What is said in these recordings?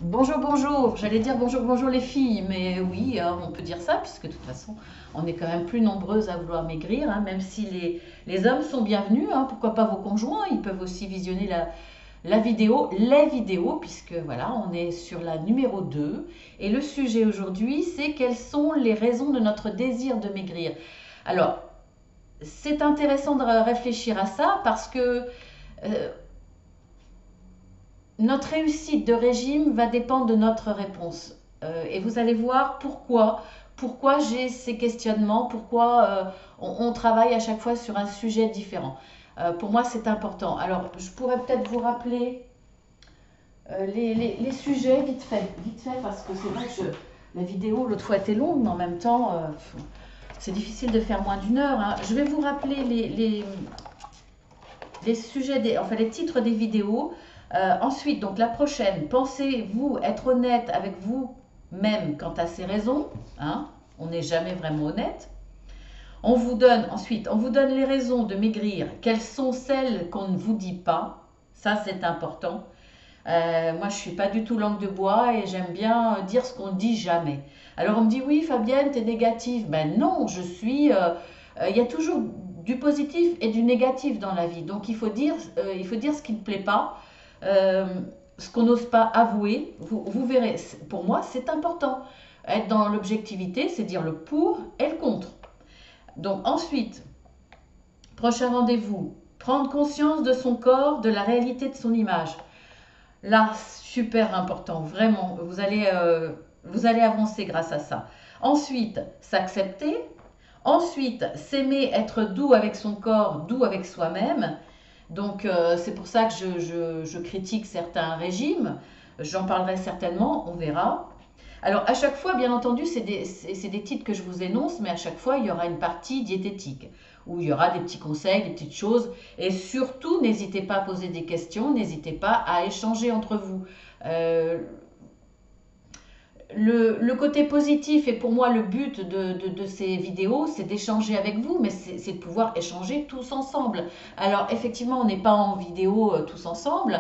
Bonjour, bonjour, j'allais dire bonjour, bonjour les filles, mais oui, on peut dire ça, puisque de toute façon, on est quand même plus nombreuses à vouloir maigrir, hein, même si les hommes sont bienvenus, hein, pourquoi pas vos conjoints, ils peuvent aussi visionner la vidéo, les vidéos, puisque voilà, on est sur la numéro 2. Et le sujet aujourd'hui, c'est quelles sont les raisons de notre désir de maigrir. Alors, c'est intéressant de réfléchir à ça parce que euh, notre réussite de régime va dépendre de notre réponse. Et vous allez voir pourquoi j'ai ces questionnements, pourquoi on travaille à chaque fois sur un sujet différent. Pour moi, c'est important. Alors, je pourrais peut-être vous rappeler les sujets vite fait, parce que c'est vrai que la vidéo l'autre fois était longue, mais en même temps, c'est difficile de faire moins d'une heure, hein. Je vais vous rappeler les sujets, enfin les titres des vidéos. Ensuite, donc la prochaine, pensez-vous être honnête avec vous-même quant à ces raisons, hein? On n'est jamais vraiment honnête. On vous donne les raisons de maigrir. Quelles sont celles qu'on ne vous dit pas? Ça, c'est important. Moi, je suis pas du tout langue de bois et j'aime bien dire ce qu'on ne dit jamais. Alors, on me dit, oui, Fabienne, t'es négative. Ben non, il y a toujours du positif et du négatif dans la vie. Donc, il faut dire ce qui ne plaît pas, euh, ce qu'on n'ose pas avouer. Vous verrez, pour moi, c'est important. Être dans l'objectivité, c'est dire le pour et le contre. Donc, ensuite, prochain rendez-vous, prendre conscience de son corps, de la réalité de son image. Là, super important, vraiment, vous allez avancer grâce à ça. Ensuite, s'accepter. Ensuite, s'aimer, être doux avec son corps, doux avec soi-même. Donc, c'est pour ça que je critique certains régimes. J'en parlerai certainement, on verra. Alors, à chaque fois, bien entendu, c'est des titres que je vous énonce, mais à chaque fois, il y aura une partie diététique, où il y aura des petits conseils, des petites choses. Et surtout, n'hésitez pas à poser des questions, n'hésitez pas à échanger entre vous. Euh, le côté positif, et pour moi le but de ces vidéos, c'est d'échanger avec vous, mais c'est de pouvoir échanger tous ensemble. Alors effectivement, on n'est pas en vidéo tous ensemble,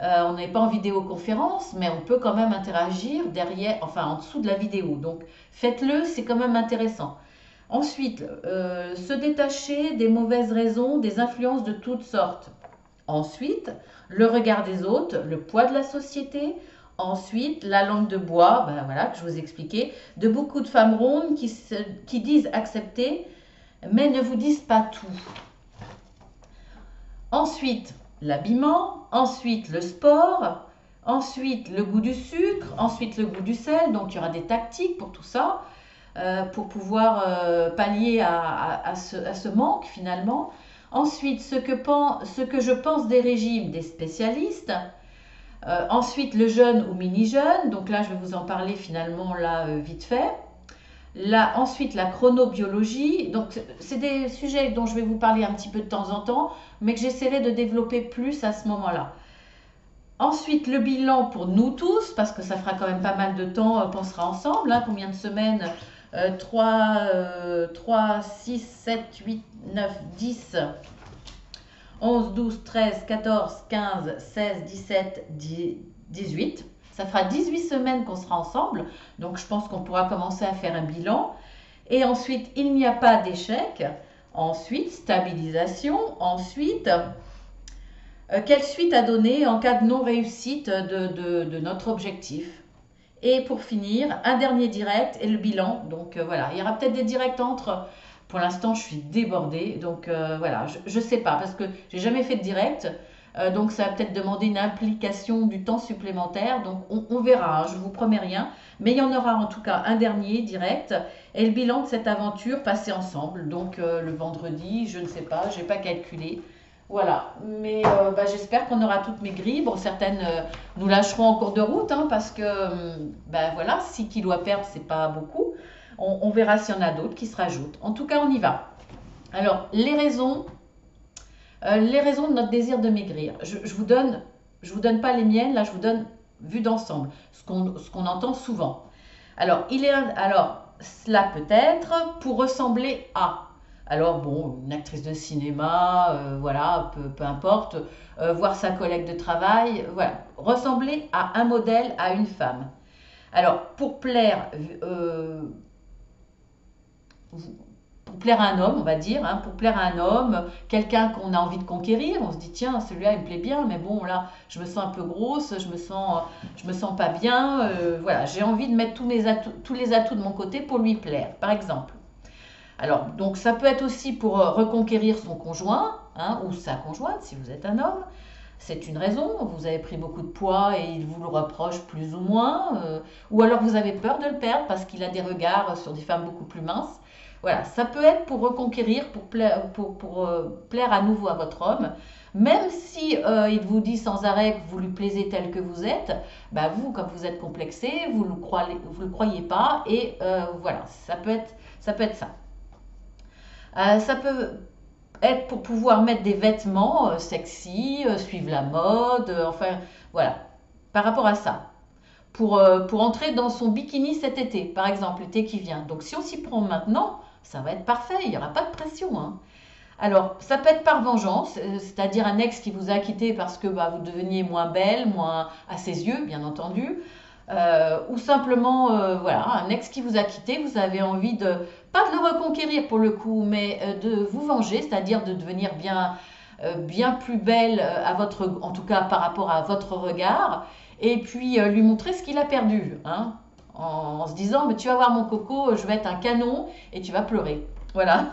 on n'est pas en vidéoconférence, mais on peut quand même interagir derrière, enfin en dessous de la vidéo. Donc faites-le, c'est quand même intéressant. Ensuite, se détacher des mauvaises raisons, des influences de toutes sortes. Ensuite, le regard des autres, le poids de la société. Ensuite, la langue de bois, ben voilà, que je vous expliquais, de beaucoup de femmes rondes qui disent accepter, mais ne vous disent pas tout. Ensuite, l'habillement, ensuite le sport, ensuite le goût du sucre, ensuite le goût du sel. Donc il y aura des tactiques pour tout ça, pour pouvoir pallier à ce manque finalement. Ensuite, ce que je pense des régimes des spécialistes. Ensuite, le jeûne ou mini-jeûne. Donc là, je vais vous en parler finalement là vite fait. Là, ensuite, la chronobiologie. Donc, c'est des sujets dont je vais vous parler un petit peu de temps en temps, mais que j'essaierai de développer plus à ce moment-là. Ensuite, le bilan pour nous tous, parce que ça fera quand même pas mal de temps qu'on sera ensemble. Hein, combien de semaines 3, 6, 7, 8, 9, 10, 11, 12, 13, 14, 15, 16, 17, 18. Ça fera 18 semaines qu'on sera ensemble. Donc, je pense qu'on pourra commencer à faire un bilan. Et ensuite, il n'y a pas d'échec. Ensuite, stabilisation. Ensuite, quelle suite à donner en cas de non-réussite de notre objectif. Et pour finir, un dernier direct et le bilan. Donc voilà, il y aura peut-être des directs entre. Pour l'instant, je suis débordée. Donc voilà, je ne sais pas parce que j'ai jamais fait de direct. Donc ça va peut-être demander une implication du temps supplémentaire. Donc on verra, hein, je ne vous promets rien. Mais il y en aura en tout cas un dernier direct et le bilan de cette aventure passée ensemble. Donc le vendredi, je ne sais pas, je n'ai pas calculé. Voilà, mais bah, j'espère qu'on aura toutes maigri. Bon, certaines nous lâcheront en cours de route, hein, parce que ben voilà, 6 kilos à perdre, c'est pas beaucoup. On verra s'il y en a d'autres qui se rajoutent. En tout cas, on y va. Alors, les raisons de notre désir de maigrir. Je vous donne pas les miennes, là, je vous donne vue d'ensemble, ce qu'on entend souvent. Alors, alors, cela peut être pour ressembler à. Alors bon, une actrice de cinéma, voilà, peu importe, voir sa collègue de travail, voilà, ressembler à un modèle, à une femme. Alors euh, pour plaire à un homme, on va dire, hein, pour plaire à un homme, quelqu'un qu'on a envie de conquérir, on se dit tiens, celui-là il me plaît bien, mais bon là, je me sens un peu grosse, je me sens pas bien, voilà, j'ai envie de mettre tous les atouts de mon côté pour lui plaire, par exemple. Alors, donc ça peut être aussi pour reconquérir son conjoint, hein, ou sa conjointe si vous êtes un homme. C'est une raison, vous avez pris beaucoup de poids et il vous le reproche plus ou moins, ou alors vous avez peur de le perdre parce qu'il a des regards sur des femmes beaucoup plus minces. Voilà, ça peut être pour reconquérir, plaire à nouveau à votre homme, même si il vous dit sans arrêt que vous lui plaisez tel que vous êtes, bah vous, comme vous êtes complexé, vous le croyez pas, et voilà, ça peut être ça. Ça peut être pour pouvoir mettre des vêtements sexy, suivre la mode, enfin voilà, par rapport à ça. Pour entrer dans son bikini cet été, par exemple, l'été qui vient. Donc si on s'y prend maintenant, ça va être parfait, il n'y aura pas de pression, hein. Alors, ça peut être par vengeance, c'est-à-dire un ex qui vous a quitté parce que bah, vous deveniez moins belle, moins à ses yeux, bien entendu, ou simplement, voilà, un ex qui vous a quitté, vous avez envie pas de le reconquérir pour le coup, mais de vous venger, c'est-à-dire de devenir bien plus belle en tout cas par rapport à votre regard, et puis lui montrer ce qu'il a perdu, hein, en se disant, mais tu vas voir mon coco, je vais être un canon et tu vas pleurer. Voilà.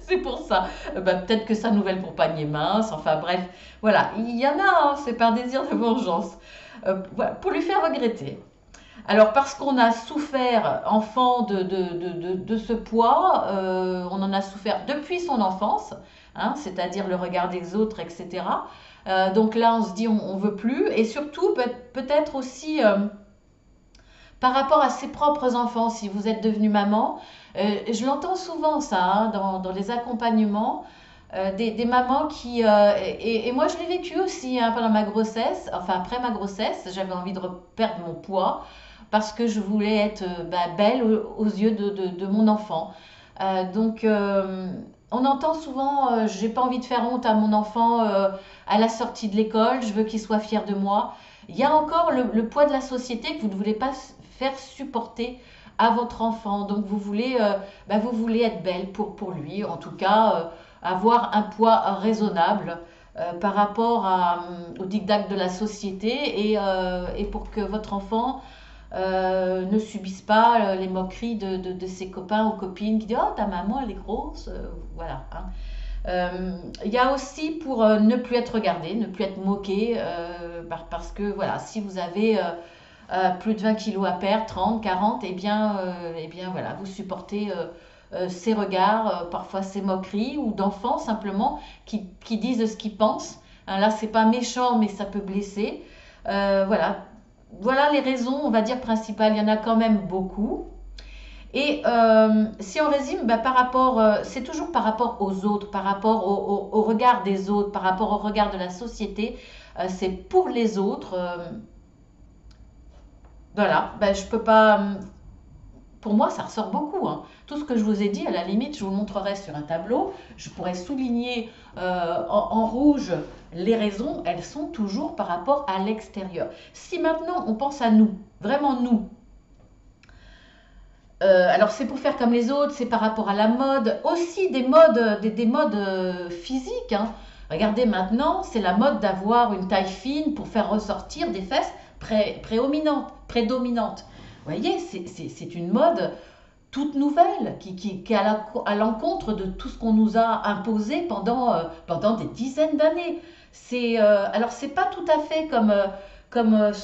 C'est pour ça. Peut-être que sa nouvelle compagne est mince, enfin bref, voilà, il y en a, hein, c'est par désir de vengeance. Voilà, pour lui faire regretter. Alors parce qu'on a souffert enfant de ce poids, on en a souffert depuis son enfance, hein, c'est-à-dire le regard des autres, etc. Donc là, on se dit on veut plus, et surtout peut-être aussi par rapport à ses propres enfants, si vous êtes devenue maman. Je l'entends souvent ça, hein, dans les accompagnements, des mamans et moi je l'ai vécu aussi, hein, pendant ma grossesse, enfin après ma grossesse, j'avais envie de perdre mon poids parce que je voulais être belle aux yeux de mon enfant. On entend souvent, j'ai pas envie de faire honte à mon enfant à la sortie de l'école, je veux qu'il soit fier de moi. Il y a encore le poids de la société que vous ne voulez pas faire supporter à votre enfant. Donc vous voulez être belle pour lui, en tout cas avoir un poids raisonnable par rapport au diktat de la société, et pour que votre enfant ne subissent pas les moqueries de ses copains ou copines qui disent oh ta maman elle est grosse, voilà, hein. Il y a aussi pour ne plus être regardé, ne plus être moqué, parce que voilà, si vous avez plus de 20 kilos à perdre, 30, 40, eh bien voilà, vous supportez ces regards, parfois ces moqueries, ou d'enfants simplement qui disent ce qu'ils pensent. Hein, là, c'est pas méchant, mais ça peut blesser. Voilà, voilà les raisons, on va dire, principales. Il y en a quand même beaucoup. Et si on résume, c'est toujours par rapport aux autres, par rapport au regard des autres, par rapport au regard de la société. C'est pour les autres. Voilà, je peux pas. Pour moi, ça ressort beaucoup, hein. Tout ce que je vous ai dit, à la limite, je vous le montrerai sur un tableau. Je pourrais souligner en rouge les raisons. Elles sont toujours par rapport à l'extérieur. Si maintenant on pense à nous, vraiment nous, alors c'est pour faire comme les autres, c'est par rapport à la mode, aussi des modes physiques, hein. Regardez maintenant, c'est la mode d'avoir une taille fine pour faire ressortir des fesses prédominantes. Vous voyez, c'est une mode toute nouvelle qui est à l'encontre de tout ce qu'on nous a imposé pendant des dizaines d'années. Alors c'est pas tout à fait comme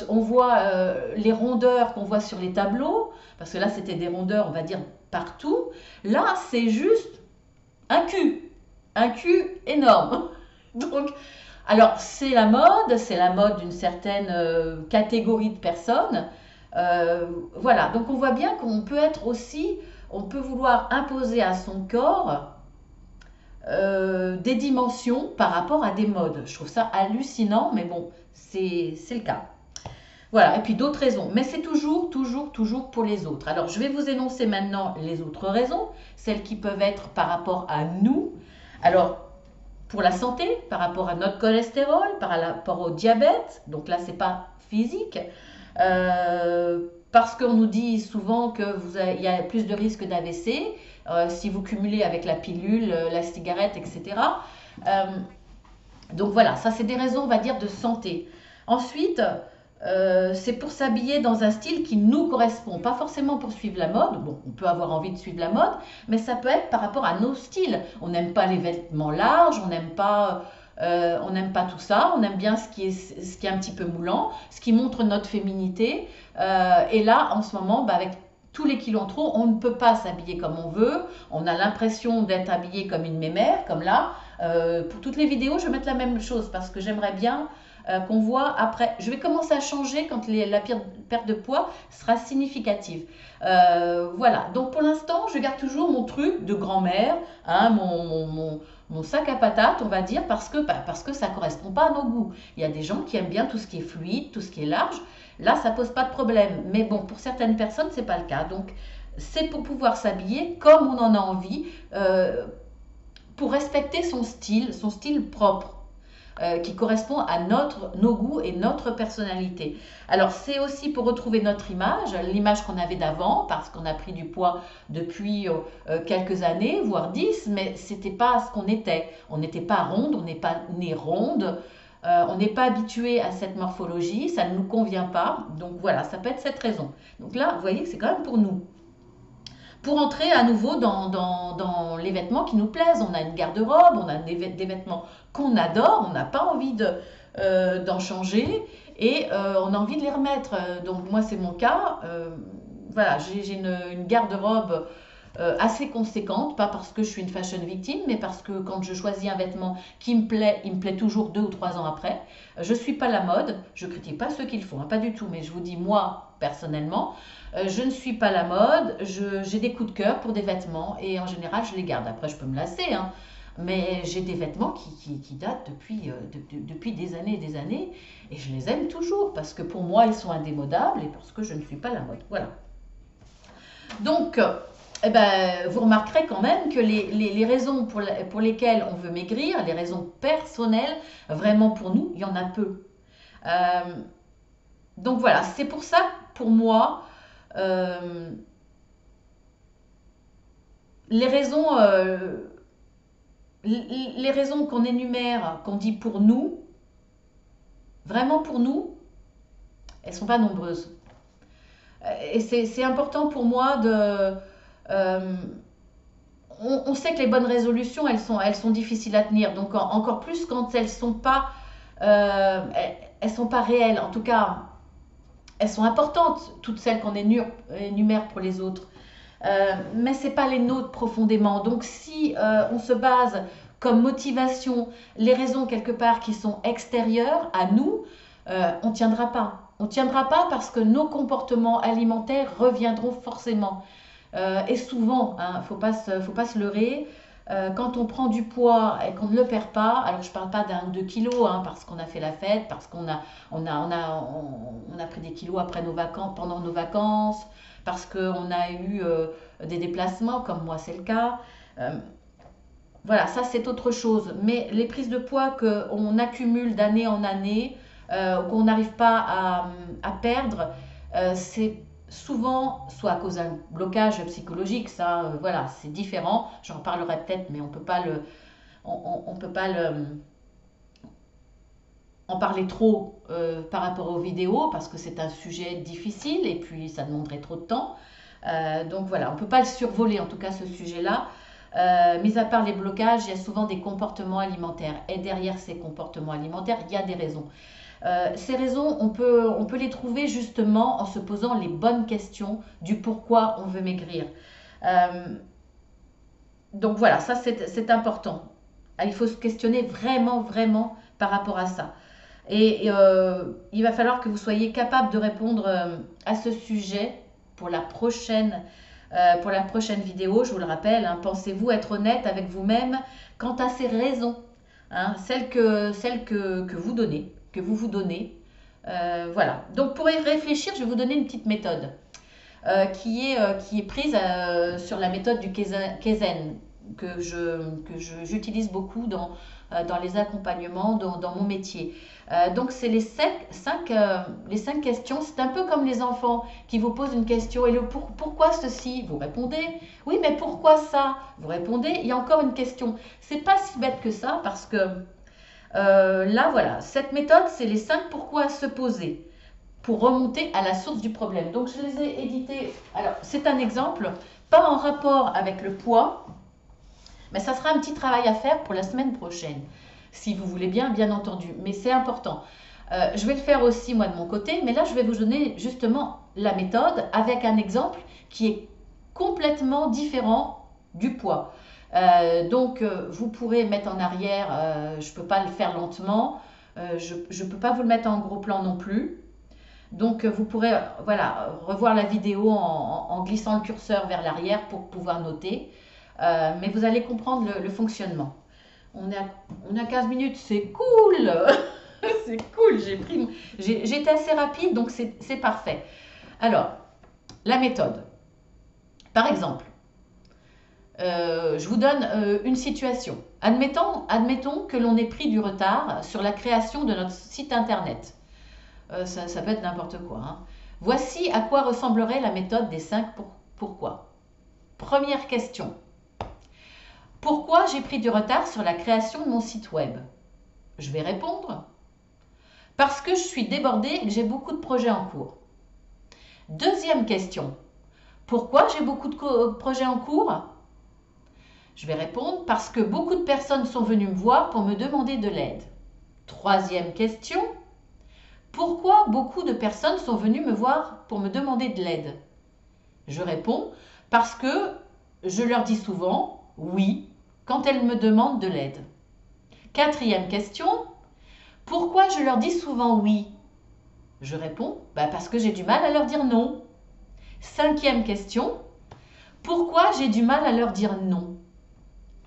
on voit les rondeurs qu'on voit sur les tableaux, parce que là c'était des rondeurs, on va dire, partout. Là c'est juste un cul énorme. Donc, alors c'est la mode d'une certaine catégorie de personnes. Voilà, donc on voit bien qu'on peut être aussi, on peut vouloir imposer à son corps des dimensions par rapport à des modes. Je trouve ça hallucinant, mais bon, c'est le cas. Voilà, et puis d'autres raisons. Mais c'est toujours, toujours, toujours pour les autres. Alors, je vais vous énoncer maintenant les autres raisons, celles qui peuvent être par rapport à nous. Alors, pour la santé, par rapport à notre cholestérol, par rapport au diabète, donc là, c'est pas physique. Parce qu'on nous dit souvent qu'il y a plus de risques d'AVC si vous cumulez avec la pilule, la cigarette, etc. Euh, donc voilà, ça c'est des raisons, on va dire, de santé. Ensuite, c'est pour s'habiller dans un style qui nous correspond, pas forcément pour suivre la mode. Bon, on peut avoir envie de suivre la mode, mais ça peut être par rapport à nos styles. On n'aime pas les vêtements larges, on n'aime pas tout ça. On aime bien ce qui est un petit peu moulant, ce qui montre notre féminité. Et là, en ce moment, bah, avec tous les kilos en trop, on ne peut pas s'habiller comme on veut. On a l'impression d'être habillé comme une mémère, comme là. Pour toutes les vidéos, je vais mettre la même chose parce que j'aimerais bien qu'on voit après. Je vais commencer à changer quand la perte de poids sera significative. Voilà, donc pour l'instant, je garde toujours mon truc de grand-mère, hein, mon sac à patates, on va dire, parce que ça ne correspond pas à nos goûts. Il y a des gens qui aiment bien tout ce qui est fluide, tout ce qui est large. Là, ça ne pose pas de problème. Mais bon, pour certaines personnes, ce n'est pas le cas. Donc, c'est pour pouvoir s'habiller comme on en a envie, pour respecter son style propre. Qui correspond à nos goûts et notre personnalité. Alors c'est aussi pour retrouver notre image, l'image qu'on avait d'avant, parce qu'on a pris du poids depuis quelques années, voire 10, mais c'était pas ce qu'on était. On n'était pas ronde, on n'est pas née ronde, on n'est pas habitué à cette morphologie, ça ne nous convient pas. Donc voilà, ça peut être cette raison. Donc là, vous voyez que c'est quand même pour nous. Pour entrer à nouveau dans les vêtements qui nous plaisent. On a une garde-robe, on a des vêtements qu'on adore, on n'a pas envie d'en changer et on a envie de les remettre. Donc moi c'est mon cas. Voilà, j'ai une garde-robe assez conséquente, pas parce que je suis une fashion victime, mais parce que quand je choisis un vêtement qui me plaît, il me plaît toujours 2 ou 3 ans après. Je ne suis pas la mode, je ne critique pas ceux qui le font, hein, pas du tout, mais je vous dis moi, personnellement, je ne suis pas la mode, j'ai des coups de cœur pour des vêtements et en général je les garde. Après je peux me lasser, hein, mais j'ai des vêtements qui datent depuis des années et je les aime toujours parce que pour moi ils sont indémodables et parce que je ne suis pas la mode. Voilà. Donc, eh ben, vous remarquerez quand même que les raisons pour lesquelles on veut maigrir, les raisons personnelles, vraiment pour nous, il y en a peu. Euh, donc voilà, c'est pour ça, pour moi, euh, les raisons, euh, les raisons qu'on énumère, qu'on dit pour nous, vraiment pour nous, elles ne sont pas nombreuses. Et c'est important pour moi de... euh, on sait que les bonnes résolutions, elles sont difficiles à tenir. Donc encore plus quand elles sont pas réelles. En tout cas, elles sont importantes, toutes celles qu'on énumère pour les autres. Mais c'est pas les nôtres profondément. Donc si on se base comme motivation les raisons quelque part qui sont extérieures à nous, on tiendra pas. On tiendra pas parce que nos comportements alimentaires reviendront forcément. Et souvent, hein, faut pas se leurrer, quand on prend du poids et qu'on ne le perd pas, alors je ne parle pas d'un ou 2 kilos, hein, parce qu'on a fait la fête, parce on a pris des kilos après pendant nos vacances, parce qu'on a eu des déplacements, comme moi c'est le cas. Euh, voilà, ça c'est autre chose. Mais les prises de poids qu'on accumule d'année en année, qu'on n'arrive pas à perdre, c'est souvent soit à cause d'un blocage psychologique, ça, voilà, c'est différent. J'en parlerai peut-être, mais on peut pas en parler trop par rapport aux vidéos parce que c'est un sujet difficile et puis ça demanderait trop de temps. Donc voilà, on ne peut pas le survoler en tout cas ce sujet-là. Mis à part les blocages, il y a souvent des comportements alimentaires et derrière ces comportements alimentaires, il y a des raisons. Ces raisons, on peut les trouver justement en se posant les bonnes questions du pourquoi on veut maigrir. Euh, donc voilà, ça c'est important. Il faut se questionner vraiment, vraiment par rapport à ça. Et il va falloir que vous soyez capable de répondre à ce sujet pour pour la prochaine vidéo. Je vous le rappelle, hein, pensez-vous être honnête avec vous-même quant à ces raisons, hein, celles que vous donnez, que vous vous donnez. Voilà. Donc pour y réfléchir, je vais vous donner une petite méthode qui est prise sur la méthode du Kaizen j'utilise beaucoup dans les accompagnements, dans mon métier. Donc c'est les cinq questions. C'est un peu comme les enfants qui vous posent une question et pourquoi ceci, vous répondez. Oui, mais pourquoi ça, vous répondez. Il y a encore une question. C'est pas si bête que ça parce que là voilà, cette méthode c'est les 5 pourquoi à se poser pour remonter à la source du problème. Donc je les ai édités. Alors c'est un exemple, pas en rapport avec le poids, mais ça sera un petit travail à faire pour la semaine prochaine, si vous voulez bien, bien entendu. Mais c'est important. Je vais le faire aussi moi de mon côté, mais là je vais vous donner justement la méthode avec un exemple qui est complètement différent du poids. Donc vous pourrez mettre en arrière, je ne peux pas le faire lentement, je ne peux pas vous le mettre en gros plan non plus. Donc vous pourrez voilà, revoir la vidéo en glissant le curseur vers l'arrière pour pouvoir noter. Mais vous allez comprendre le fonctionnement. On a 15 minutes, c'est cool. C'est cool, j'ai été assez rapide, donc c'est parfait. Alors, la méthode. Par exemple, je vous donne une situation. Admettons que l'on ait pris du retard sur la création de notre site internet. Ça peut être n'importe quoi. Hein. Voici à quoi ressemblerait la méthode des 5 pourquoi. Première question. Pourquoi j'ai pris du retard sur la création de mon site web? Je vais répondre. Parce que je suis débordée et que j'ai beaucoup de projets en cours. Deuxième question. Pourquoi j'ai beaucoup de projets en cours? Je vais répondre parce que beaucoup de personnes sont venues me voir pour me demander de l'aide. Troisième question. Pourquoi beaucoup de personnes sont venues me voir pour me demander de l'aide? Je réponds parce que je leur dis souvent oui quand elles me demandent de l'aide. Quatrième question. Pourquoi je leur dis souvent oui? Je réponds parce que j'ai du mal à leur dire non. Cinquième question. Pourquoi j'ai du mal à leur dire non?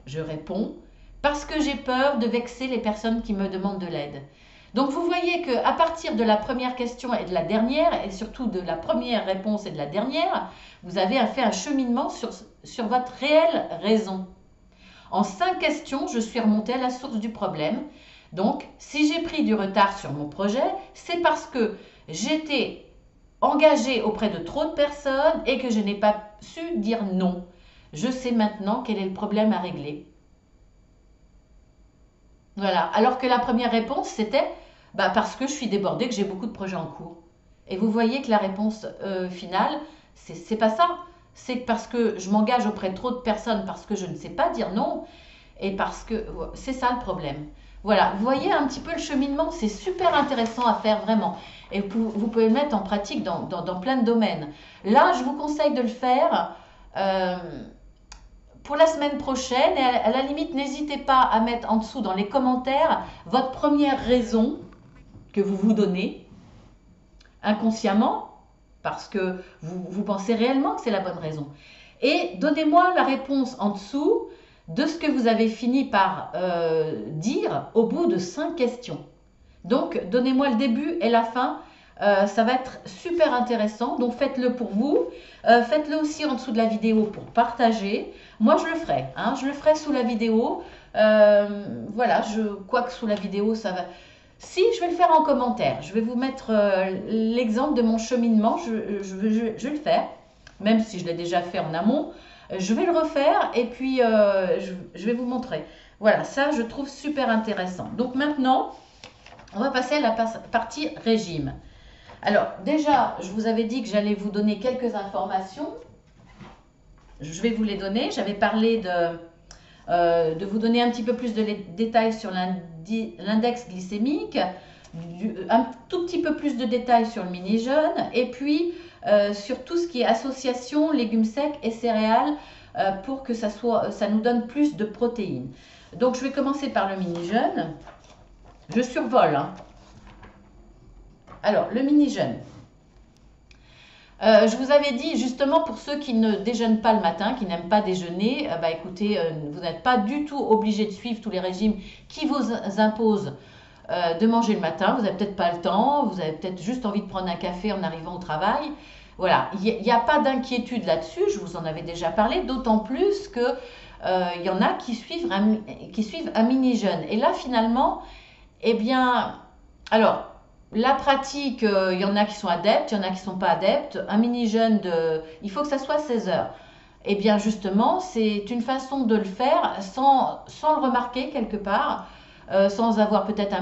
Je réponds parce que j'ai peur de vexer les personnes qui me demandent de l'aide. Donc vous voyez qu'à partir de la première question et de la dernière, et surtout de la première réponse et de la dernière, vous avez fait un cheminement sur votre réelle raison. En 5 questions, je suis remontée à la source du problème. Donc, si j'ai pris du retard sur mon projet, c'est parce que j'étais engagée auprès de trop de personnes et que je n'ai pas su dire non. Je sais maintenant quel est le problème à régler. Voilà. Alors que la première réponse, c'était parce que je suis débordée, que j'ai beaucoup de projets en cours. Et vous voyez que la réponse finale, c'est pas ça. C'est parce que je m'engage auprès de trop de personnes, parce que je ne sais pas dire non, et parce que c'est ça le problème. Voilà, vous voyez un petit peu le cheminement, c'est super intéressant à faire vraiment. Et vous pouvez le mettre en pratique dans plein de domaines. Là, je vous conseille de le faire pour la semaine prochaine. Et à la limite, n'hésitez pas à mettre en dessous dans les commentaires votre première raison que vous vous donnez inconsciemment, parce que vous pensez réellement que c'est la bonne raison. Et donnez-moi la réponse en dessous de ce que vous avez fini par dire au bout de 5 questions. Donc, donnez-moi le début et la fin. Ça va être super intéressant. Donc, faites-le pour vous. Faites-le aussi en dessous de la vidéo pour partager. Moi, je le ferai. Hein, je le ferai sous la vidéo. Voilà, quoique sous la vidéo, ça va... Si, je vais le faire en commentaire. Je vais vous mettre l'exemple de mon cheminement. Je vais le faire, même si je l'ai déjà fait en amont. Je vais le refaire et puis je vais vous montrer. Voilà, ça, je trouve super intéressant. Donc maintenant, on va passer à la partie régime. Alors, déjà, je vous avais dit que j'allais vous donner quelques informations. Je vais vous les donner. J'avais parlé de vous donner un petit peu plus de détails sur l'index glycémique, un tout petit peu plus de détails sur le mini-jeûne, et puis sur tout ce qui est association, légumes secs et céréales, pour que ça nous donne plus de protéines. Donc je vais commencer par le mini-jeûne. Je survole. Hein. Alors, le mini-jeûne. Je vous avais dit justement pour ceux qui ne déjeunent pas le matin, qui n'aiment pas déjeuner, écoutez, vous n'êtes pas du tout obligé de suivre tous les régimes qui vous imposent de manger le matin. Vous n'avez peut-être pas le temps, vous avez peut-être juste envie de prendre un café en arrivant au travail. Voilà, il n'y a pas d'inquiétude là-dessus, je vous en avais déjà parlé, d'autant plus que il y en a qui suivent un mini-jeûne. Et là, finalement, eh bien, alors, la pratique, il y en a qui sont adeptes, il y en a qui ne sont pas adeptes. Un mini-jeûne, il faut que ça soit 16 heures. Eh bien, justement, c'est une façon de le faire sans le remarquer quelque part, sans avoir peut-être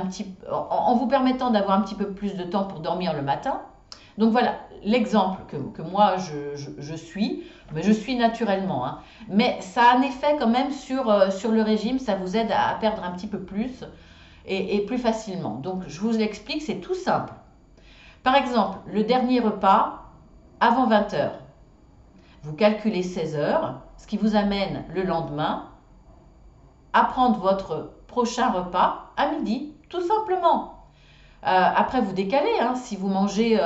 en vous permettant d'avoir un petit peu plus de temps pour dormir le matin. Donc voilà, l'exemple que moi je suis, mais je suis naturellement, hein. Mais ça a un effet quand même sur le régime, ça vous aide à perdre un petit peu plus et plus facilement. Donc je vous l'explique, c'est tout simple. Par exemple, le dernier repas avant 20 heures, vous calculez 16 heures, ce qui vous amène le lendemain à prendre votre prochain repas à midi, tout simplement. Après, vous décalez, hein. Si vous mangez,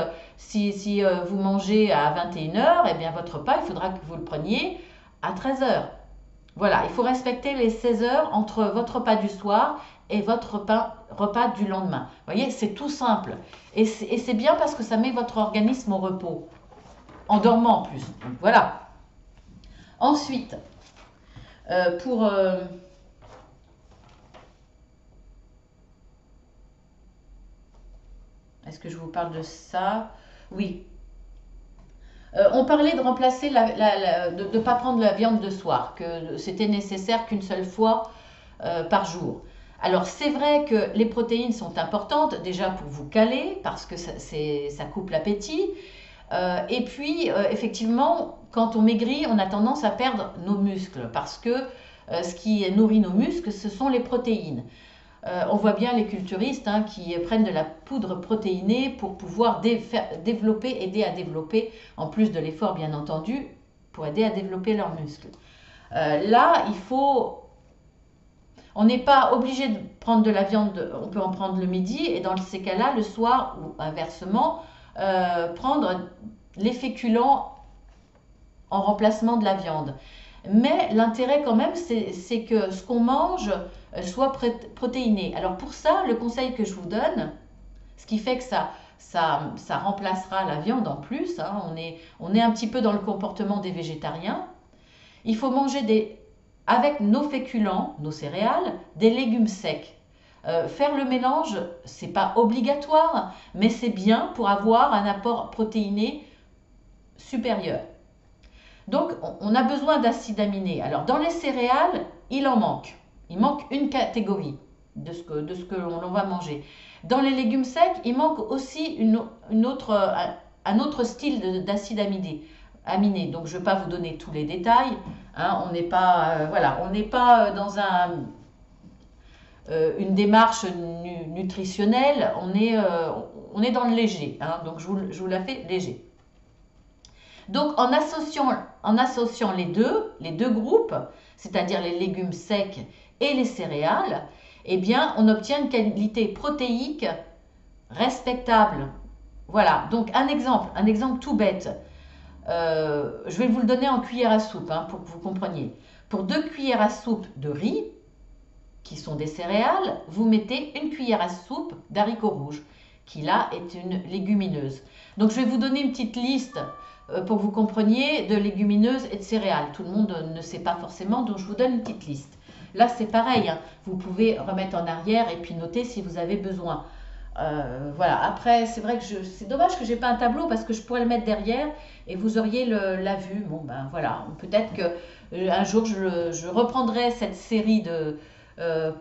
vous mangez à 21 heures, eh bien votre repas, il faudra que vous le preniez à 13 heures. Voilà, il faut respecter les 16 heures entre votre repas du soir et votre repas du lendemain. Vous voyez, c'est tout simple. Et c'est bien parce que ça met votre organisme au repos, en dormant en plus. Donc, voilà. Ensuite, pour... Est-ce que je vous parle de ça? Oui. On parlait de remplacer de ne pas prendre la viande de soir, que c'était nécessaire qu'une seule fois par jour. Alors c'est vrai que les protéines sont importantes déjà pour vous caler parce que ça coupe l'appétit. Et puis effectivement, quand on maigrit, on a tendance à perdre nos muscles parce que ce qui nourrit nos muscles, ce sont les protéines. On voit bien les culturistes, hein, qui prennent de la poudre protéinée pour pouvoir aider à développer, en plus de l'effort bien entendu, pour aider à développer leurs muscles. Là, on n'est pas obligé de prendre de la viande, on peut en prendre le midi et dans ces cas-là, le soir ou inversement, prendre les féculents en remplacement de la viande. Mais l'intérêt quand même, c'est que ce qu'on mange soit protéiné. Alors pour ça, le conseil que je vous donne, ce qui fait que ça remplacera la viande en plus, hein, on est un petit peu dans le comportement des végétariens, il faut manger avec nos féculents, nos céréales, des légumes secs. Faire le mélange, c'est pas obligatoire, mais c'est bien pour avoir un apport protéiné supérieur. Donc, on a besoin d'acides aminés. Alors, dans les céréales, il en manque. Il manque une catégorie de ce que l'on va manger. Dans les légumes secs, il manque aussi un autre style d'acides aminés. Donc, je ne vais pas vous donner tous les détails. Hein, on n'est pas, on n'est pas dans une démarche nutritionnelle. On est dans le léger. Hein, donc, je vous la fais léger. Donc en associant les deux groupes, c'est-à-dire les légumes secs et les céréales, eh bien on obtient une qualité protéique respectable. Voilà, donc un exemple tout bête. Je vais vous le donner en cuillère à soupe, hein, pour que vous compreniez. Pour 2 cuillères à soupe de riz, qui sont des céréales, vous mettez une cuillère à soupe d'haricots rouges, qui là est une légumineuse. Donc je vais vous donner une petite liste pour que vous compreniez de légumineuses et de céréales. Tout le monde ne sait pas forcément, donc je vous donne une petite liste. Là, c'est pareil, hein. Vous pouvez remettre en arrière et puis noter si vous avez besoin. Voilà, après, c'est vrai que c'est dommage que je n'ai pas un tableau parce que je pourrais le mettre derrière et vous auriez la vue. Bon, ben voilà, peut-être qu'un jour, je reprendrai cette série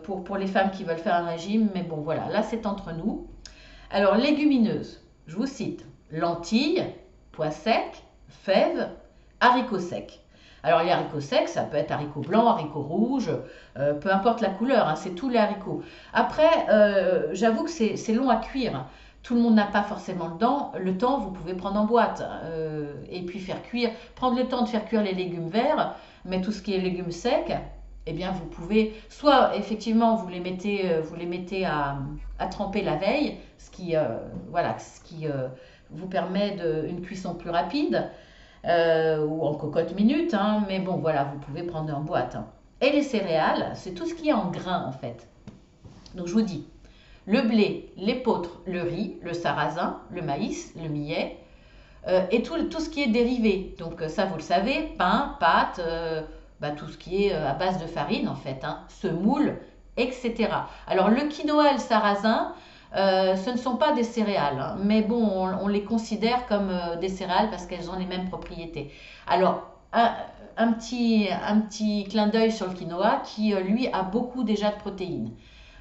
pour les femmes qui veulent faire un régime, mais bon, voilà, là, c'est entre nous. Alors, légumineuses, je vous cite, lentilles, pois secs, fèves, haricots secs. Alors les haricots secs, ça peut être haricots blancs, haricots rouges, peu importe la couleur, hein, c'est tous les haricots. Après, j'avoue que c'est long à cuire. Tout le monde n'a pas forcément le temps, vous pouvez prendre en boîte et puis prendre le temps de faire cuire les légumes verts, mais tout ce qui est légumes secs, eh bien vous pouvez, soit effectivement vous les mettez à tremper la veille, ce qui vous permet une cuisson plus rapide, ou en cocotte minute, hein, mais bon voilà, vous pouvez prendre en boîte. Hein. Et les céréales, c'est tout ce qui est en grains en fait. Donc je vous dis, le blé, l'épeautre, le riz, le sarrasin, le maïs, le millet, et tout ce qui est dérivé. Donc ça, vous le savez, pain, pâtes, tout ce qui est à base de farine en fait, hein, semoule, etc. Alors le quinoa et le sarrasin, ce ne sont pas des céréales, hein, mais bon, on les considère comme des céréales parce qu'elles ont les mêmes propriétés. Alors, un petit clin d'œil sur le quinoa qui, lui, a beaucoup déjà de protéines.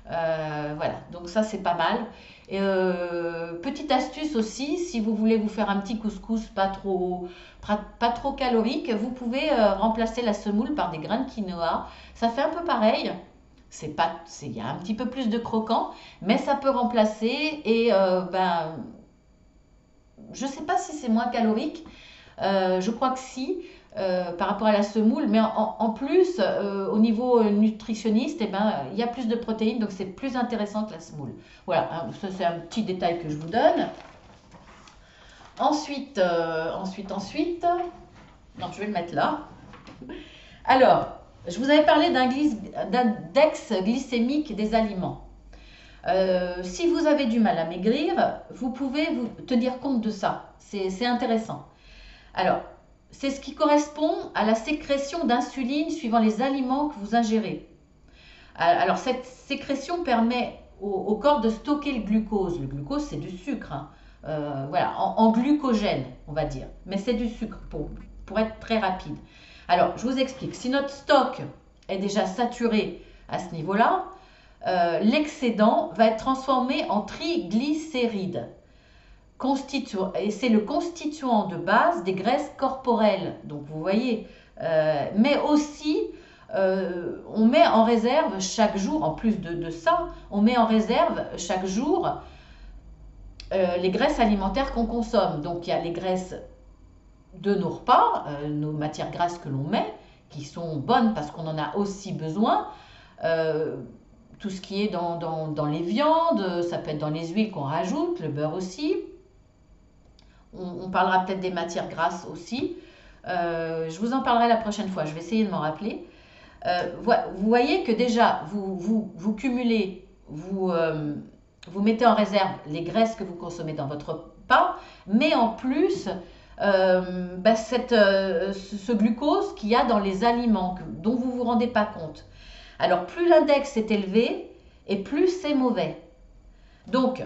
Voilà, donc ça c'est pas mal. Et, petite astuce aussi, si vous voulez vous faire un petit couscous pas trop calorique, vous pouvez remplacer la semoule par des grains de quinoa. Ça fait un peu pareil. Il y a un petit peu plus de croquant, mais ça peut remplacer et je sais pas si c'est moins calorique. Je crois que si, par rapport à la semoule, mais en plus, au niveau nutritionniste, eh ben, il y a plus de protéines, donc c'est plus intéressant que la semoule. Voilà, hein, ça c'est un petit détail que je vous donne. Ensuite, non, je vais le mettre là. Alors, je vous avais parlé d'index glycémique des aliments. Si vous avez du mal à maigrir, vous pouvez vous tenir compte de ça. C'est intéressant. Alors, c'est ce qui correspond à la sécrétion d'insuline suivant les aliments que vous ingérez. Alors, cette sécrétion permet au corps de stocker le glucose. Le glucose, c'est du sucre, hein. Voilà, en glucogène, on va dire. Mais c'est du sucre pour être très rapide. Alors, je vous explique. Si notre stock est déjà saturé à ce niveau-là, l'excédent va être transformé en triglycérides. Et c'est le constituant de base des graisses corporelles. Donc vous voyez, mais aussi on met en réserve chaque jour, en plus de ça, on met en réserve chaque jour les graisses alimentaires qu'on consomme. Donc il y a les graisses de nos repas, nos matières grasses que l'on met, qui sont bonnes parce qu'on en a aussi besoin. Tout ce qui est dans les viandes, ça peut être dans les huiles qu'on rajoute, le beurre aussi. On parlera peut-être des matières grasses aussi. Je vous en parlerai la prochaine fois, je vais essayer de m'en rappeler. Vous voyez que déjà, vous cumulez, vous mettez en réserve les graisses que vous consommez dans votre repas, mais en plus, ce glucose qu'il y a dans les aliments, dont vous ne vous rendez pas compte. Alors, plus l'index est élevé, et plus c'est mauvais. Donc,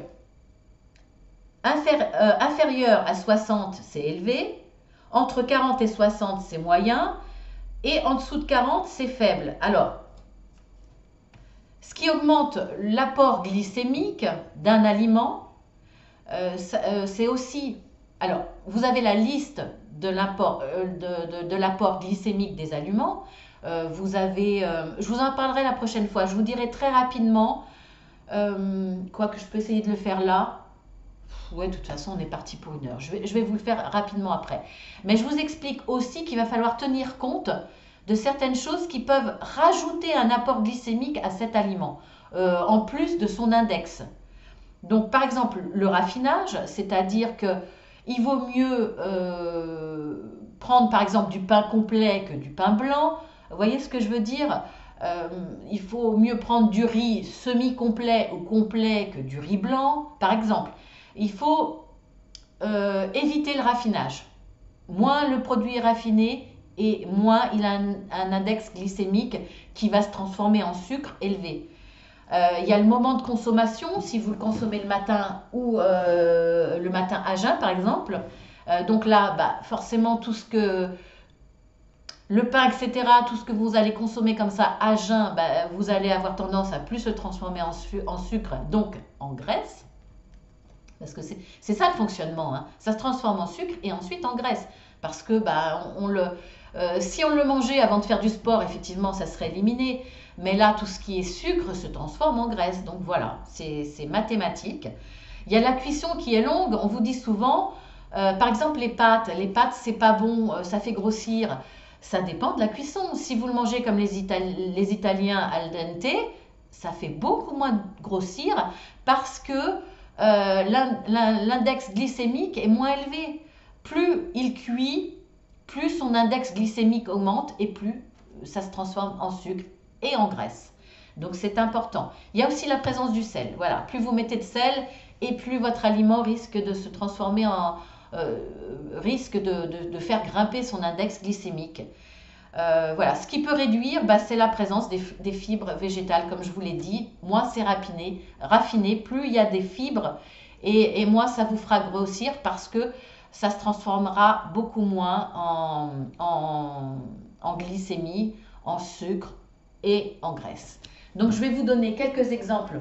inférieur à 60, c'est élevé. Entre 40 et 60, c'est moyen. Et en dessous de 40, c'est faible. Alors, ce qui augmente l'apport glycémique d'un aliment, c'est aussi... Alors, vous avez la liste de l'apport glycémique des aliments. Je vous en parlerai la prochaine fois. Je vous dirai très rapidement, quoique je peux essayer de le faire là. Ouais, de toute façon, on est parti pour 1 heure. Je vais vous le faire rapidement après. Mais je vous explique aussi qu'il va falloir tenir compte de certaines choses qui peuvent rajouter un apport glycémique à cet aliment, en plus de son index. Donc, par exemple, le raffinage, c'est-à-dire qu'il vaut mieux prendre, par exemple, du pain complet que du pain blanc. Vous voyez ce que je veux dire ? Il faut mieux prendre du riz semi-complet ou complet que du riz blanc, par exemple. Il faut éviter le raffinage. Moins le produit est raffiné et moins il a un index glycémique qui va se transformer en sucre élevé. Il y a le moment de consommation, si vous le consommez le matin ou le matin à jeun par exemple. Donc là, forcément, le pain, etc., tout ce que vous allez consommer comme ça à jeun, vous allez avoir tendance à plus se transformer en sucre, donc en graisse. Parce que c'est ça le fonctionnement, hein. Ça se transforme en sucre et ensuite en graisse. Parce que si on le mangeait avant de faire du sport, effectivement, ça serait éliminé. Mais là, tout ce qui est sucre se transforme en graisse. Donc voilà, c'est mathématique. Il y a la cuisson qui est longue. On vous dit souvent, par exemple, les pâtes. Les pâtes, c'est pas bon, ça fait grossir. Ça dépend de la cuisson. Si vous le mangez comme les Italiens al dente, ça fait beaucoup moins grossir parce que l'index glycémique est moins élevé. Plus il cuit, plus son index glycémique augmente et plus ça se transforme en sucre et en graisse. Donc c'est important. Il y a aussi la présence du sel. Voilà, plus vous mettez de sel et plus votre aliment risque de se transformer en... risque de faire grimper son index glycémique. Voilà, ce qui peut réduire, bah, c'est la présence des fibres végétales, comme je vous l'ai dit. Moins c'est raffiné, plus il y a des fibres, et moins ça vous fera grossir parce que ça se transformera beaucoup moins en glycémie, en sucre et en graisse. Donc je vais vous donner quelques exemples.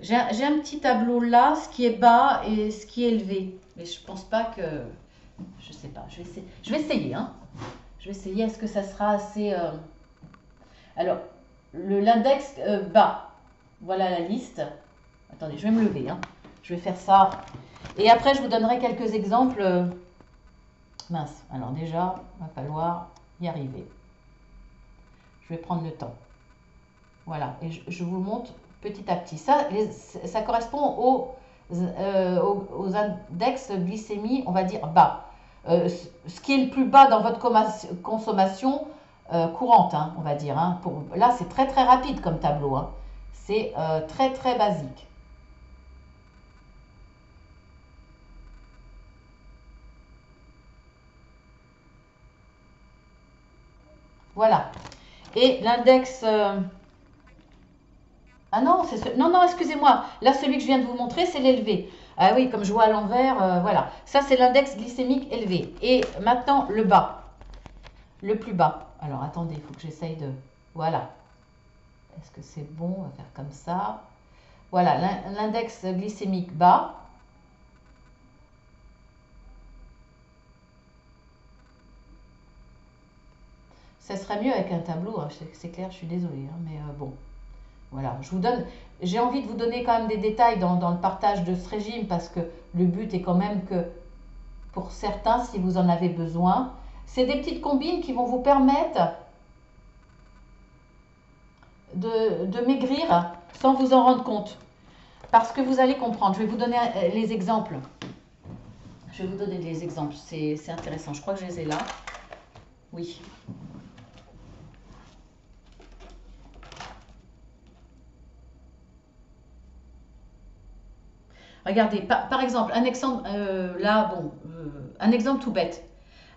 J'ai un petit tableau là, ce qui est bas et ce qui est élevé. Mais je pense pas que... Je sais pas, je vais essayer, hein. Je vais essayer, est-ce que ça sera assez... Alors, l'index bas, voilà la liste. Attendez, je vais me lever, hein. Je vais faire ça. Et après, je vous donnerai quelques exemples. Mince, alors déjà, il va falloir y arriver. Je vais prendre le temps. Voilà, et je vous montre petit à petit. Ça correspond aux index glycémie, on va dire bas. Ce qui est le plus bas dans votre consommation courante, hein, on va dire. Hein. Là, c'est très très rapide comme tableau. Hein. C'est très très basique. Voilà. Et l'index... Ah non, non, excusez-moi. Là, celui que je viens de vous montrer, c'est l'élevé. Ah oui, comme je vois à l'envers, voilà. Ça, c'est l'index glycémique élevé. Et maintenant, le bas. Le plus bas. Alors, attendez, il faut que j'essaye de... Voilà. Est-ce que c'est bon? On va faire comme ça. Voilà, l'index glycémique bas. Ça serait mieux avec un tableau, hein. C'est clair, je suis désolée, hein, mais bon. Voilà, je vous donne... J'ai envie de vous donner quand même des détails dans le partage de ce régime parce que le but est quand même que, pour certains, si vous en avez besoin, c'est des petites combines qui vont vous permettre de maigrir sans vous en rendre compte. Parce que vous allez comprendre. Je vais vous donner les exemples. Je vais vous donner des exemples. C'est intéressant. Je crois que je les ai là. Oui. Regardez, par exemple, un exemple, là, bon, un exemple tout bête.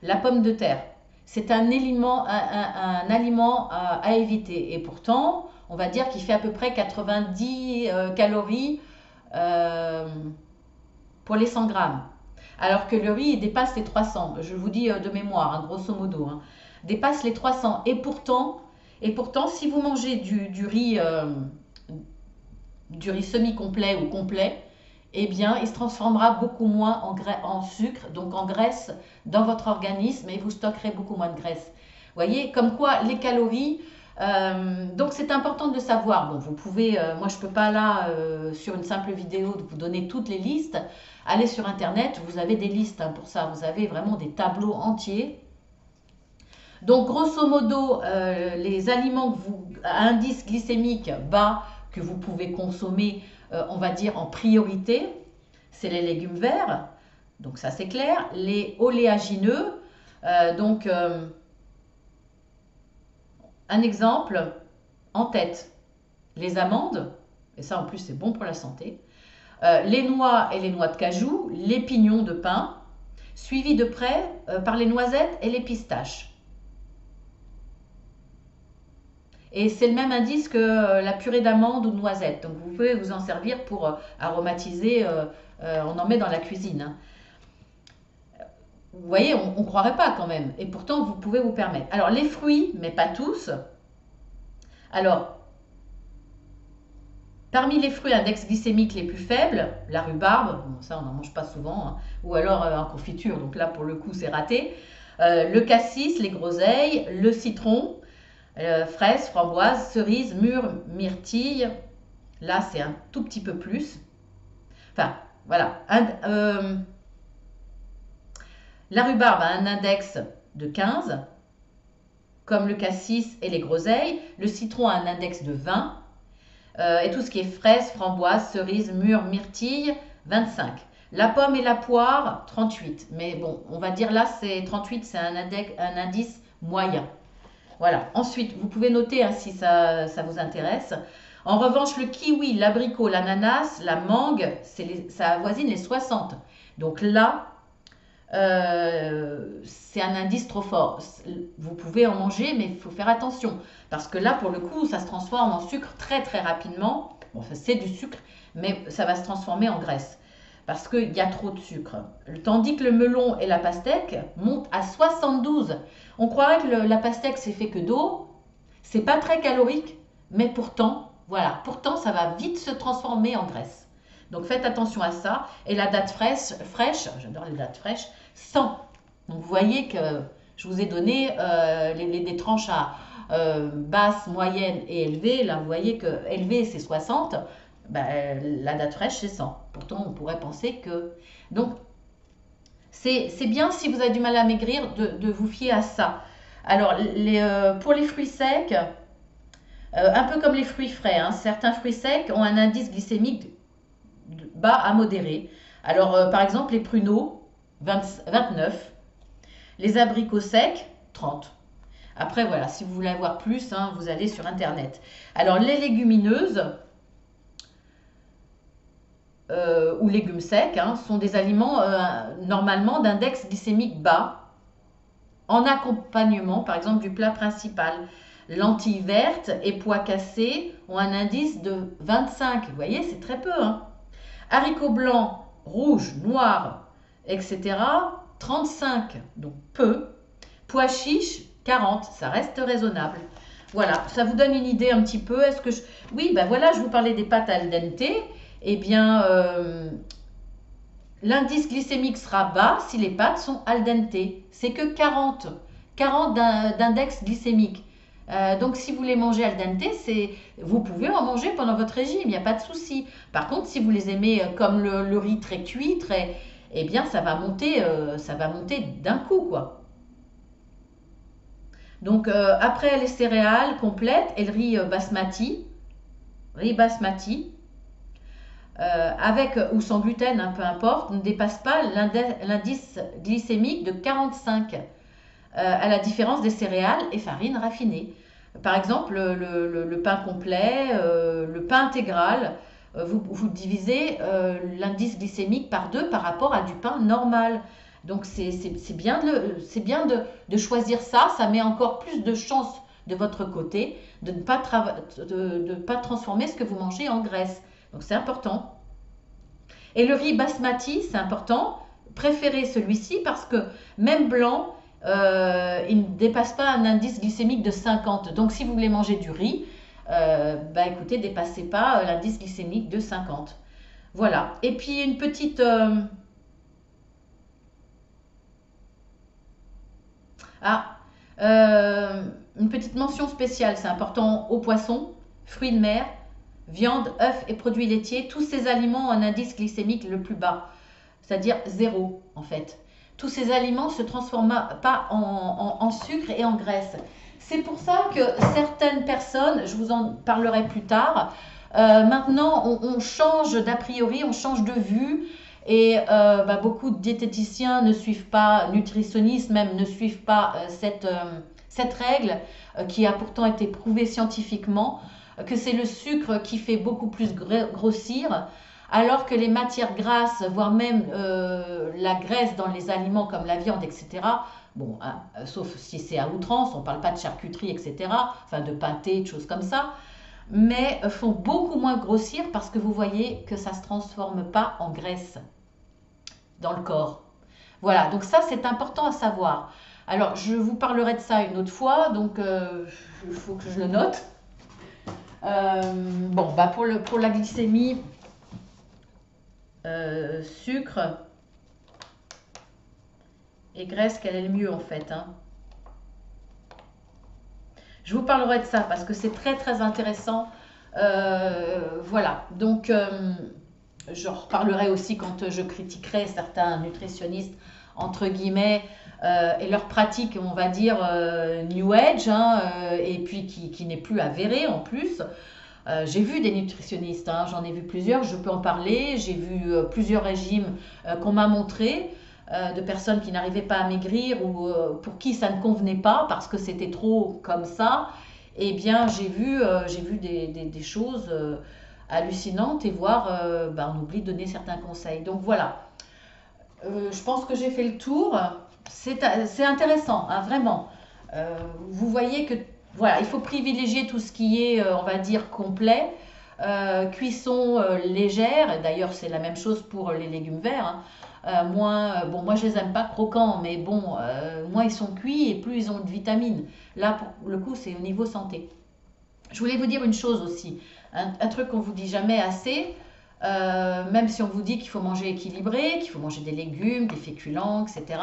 La pomme de terre. C'est un aliment, à éviter. Et pourtant, on va dire qu'il fait à peu près 90 calories pour les 100 grammes. Alors que le riz, il dépasse les 300. Je vous dis de mémoire, hein, grosso modo. Hein, dépasse les 300. Et pourtant, si vous mangez du riz semi-complet ou complet, eh bien, il se transformera beaucoup moins en sucre, donc en graisse dans votre organisme et vous stockerez beaucoup moins de graisse. Vous voyez, comme quoi les calories, donc c'est important de le savoir. Bon, vous pouvez, moi je ne peux pas là, sur une simple vidéo, vous donner toutes les listes. Allez sur Internet, vous avez des listes, hein, pour ça, vous avez vraiment des tableaux entiers. Donc, grosso modo, les aliments à indice glycémique bas que vous pouvez consommer, on va dire en priorité, c'est les légumes verts, donc ça c'est clair, les oléagineux, donc un exemple en tête, les amandes, et ça en plus c'est bon pour la santé, les noix et les noix de cajou, les pignons de pin, suivis de près par les noisettes et les pistaches. Et c'est le même indice que la purée d'amande ou de noisette. Donc vous pouvez vous en servir pour aromatiser, on en met dans la cuisine. Hein. Vous voyez, on ne croirait pas quand même. Et pourtant, vous pouvez vous permettre. Alors les fruits, mais pas tous. Alors, parmi les fruits index glycémique les plus faibles, la rhubarbe, bon, ça on n'en mange pas souvent, hein, ou alors en confiture, donc là pour le coup c'est raté. Le cassis, les groseilles, le citron, fraises, framboises, cerises, mûres, myrtilles. Là, c'est un tout petit peu plus. Enfin, voilà. La rhubarbe a un index de 15, comme le cassis et les groseilles. Le citron a un index de 20. Et tout ce qui est fraises, framboises, cerises, mûres, myrtilles, 25. La pomme et la poire, 38. Mais bon, on va dire là, 38, c'est un indice moyen. Voilà. Ensuite, vous pouvez noter hein, si ça vous intéresse. En revanche, le kiwi, l'abricot, l'ananas, la mangue, ça avoisine les 60. Donc là, c'est un indice trop fort. Vous pouvez en manger, mais il faut faire attention. Parce que là, pour le coup, ça se transforme en sucre très très rapidement. Bon, c'est du sucre, mais ça va se transformer en graisse. Parce qu'il y a trop de sucre. Tandis que le melon et la pastèque montent à 72. On croirait que la pastèque, c'est fait que d'eau. C'est pas très calorique, mais pourtant, voilà, pourtant, ça va vite se transformer en graisse. Donc faites attention à ça. Et la date fraîche, j'adore les dates fraîches, 100. Donc vous voyez que je vous ai donné des tranches à basse, moyenne et élevée. Là, vous voyez que élevée, c'est 60. Ben, la date fraîche, c'est 100. Pourtant, on pourrait penser que... Donc, c'est bien si vous avez du mal à maigrir de vous fier à ça. Alors, pour les fruits secs, un peu comme les fruits frais, hein, certains fruits secs ont un indice glycémique bas à modéré. Alors, par exemple, les pruneaux, 29. Les abricots secs, 30. Après, voilà, si vous voulez avoir plus, hein, vous allez sur Internet. Alors, les légumineuses ou légumes secs hein, sont des aliments normalement d'index glycémique bas en accompagnement, par exemple, du plat principal. Lentilles vertes et pois cassés ont un indice de 25. Vous voyez, c'est très peu. Hein. Haricots blancs, rouges, noirs, etc. 35, donc peu. Pois chiches, 40, ça reste raisonnable. Voilà, ça vous donne une idée un petit peu. Est-ce que Oui, ben voilà, je vous parlais des pâtes al dente. Eh bien, l'indice glycémique sera bas si les pâtes sont al dente. C'est que 40. 40 d'index glycémique. Donc si vous les mangez al dente, vous pouvez en manger pendant votre régime, il n'y a pas de souci. Par contre, si vous les aimez comme le riz très cuit, eh bien ça va monter d'un coup, quoi. Donc après les céréales complètes et le riz basmati, avec ou sans gluten, hein, peu importe, ne dépasse pas l'indice glycémique de 45, à la différence des céréales et farines raffinées. Par exemple, le pain complet, le pain intégral, vous divisez l'indice glycémique par 2 par rapport à du pain normal. Donc c'est bien, de choisir ça, ça met encore plus de chance de votre côté de ne pas transformer ce que vous mangez en graisse. Donc c'est important. Et le riz basmati, c'est important. Préférez celui-ci parce que même blanc, il ne dépasse pas un indice glycémique de 50. Donc si vous voulez manger du riz, écoutez, dépassez pas l'indice glycémique de 50. Voilà. Et puis une petite... une petite mention spéciale, c'est important aux poissons, fruits de mer, viande, œufs et produits laitiers. Tous ces aliments ont un indice glycémique le plus bas, c'est-à-dire 0 en fait. Tous ces aliments ne se transforment pas en sucre et en graisse. C'est pour ça que certaines personnes, je vous en parlerai plus tard, maintenant on change d'a priori, on change de vue. Et beaucoup de diététiciens ne suivent pas, nutritionnistes même, ne suivent pas cette règle qui a pourtant été prouvée scientifiquement, que c'est le sucre qui fait beaucoup plus grossir, alors que les matières grasses, voire même la graisse dans les aliments comme la viande, etc., bon, hein, sauf si c'est à outrance, on ne parle pas de charcuterie, etc., enfin de pâté, de choses comme ça, mais font beaucoup moins grossir parce que vous voyez que ça ne se transforme pas en graisse dans le corps. Voilà, donc ça c'est important à savoir. Alors je vous parlerai de ça une autre fois, donc il faut que je le note. Pour la glycémie, sucre et graisse, quel est le mieux en fait, hein? Je vous parlerai de ça parce que c'est très très intéressant. Voilà, donc j'en reparlerai aussi quand je critiquerai certains nutritionnistes, entre guillemets, et leur pratique, on va dire, New Age, hein, et puis qui n'est plus avérée en plus. J'ai vu des nutritionnistes, hein, j'en ai vu plusieurs, je peux en parler. J'ai vu plusieurs régimes qu'on m'a montrés. de personnes qui n'arrivaient pas à maigrir ou pour qui ça ne convenait pas parce que c'était trop comme ça, eh bien j'ai vu des choses hallucinantes et voire on oublie de donner certains conseils. Donc voilà, je pense que j'ai fait le tour. C'est intéressant, hein, vraiment. Vous voyez que voilà, il faut privilégier tout ce qui est, on va dire, complet. Cuisson légère, d'ailleurs c'est la même chose pour les légumes verts, hein. Bon, moi je les aime pas croquants, mais bon, moins ils sont cuits et plus ils ont de vitamines. Là, pour le coup, c'est au niveau santé. Je voulais vous dire une chose aussi, un truc qu'on vous dit jamais assez, même si on vous dit qu'il faut manger équilibré, qu'il faut manger des légumes, des féculents, etc.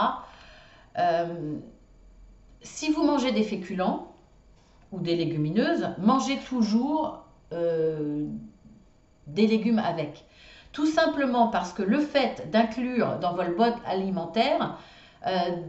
Euh, Si vous mangez des féculents ou des légumineuses, mangez toujours des légumes avec. Tout simplement parce que le fait d'inclure dans votre boîte alimentaire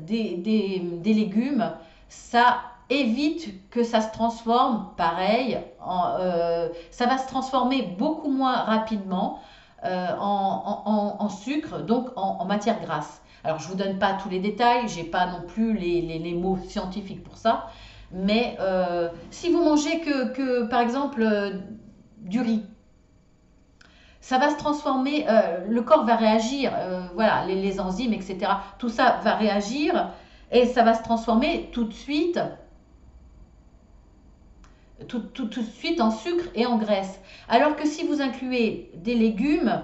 des légumes, ça évite que ça se transforme pareil, ça va se transformer beaucoup moins rapidement en sucre, donc en matière grasse. Alors je ne vous donne pas tous les détails, j'ai pas non plus les mots scientifiques pour ça, mais si vous mangez par exemple du riz, ça va se transformer, le corps va réagir, voilà, les enzymes, etc. Tout ça va réagir et ça va se transformer tout de suite en sucre et en graisse. Alors que si vous incluez des légumes,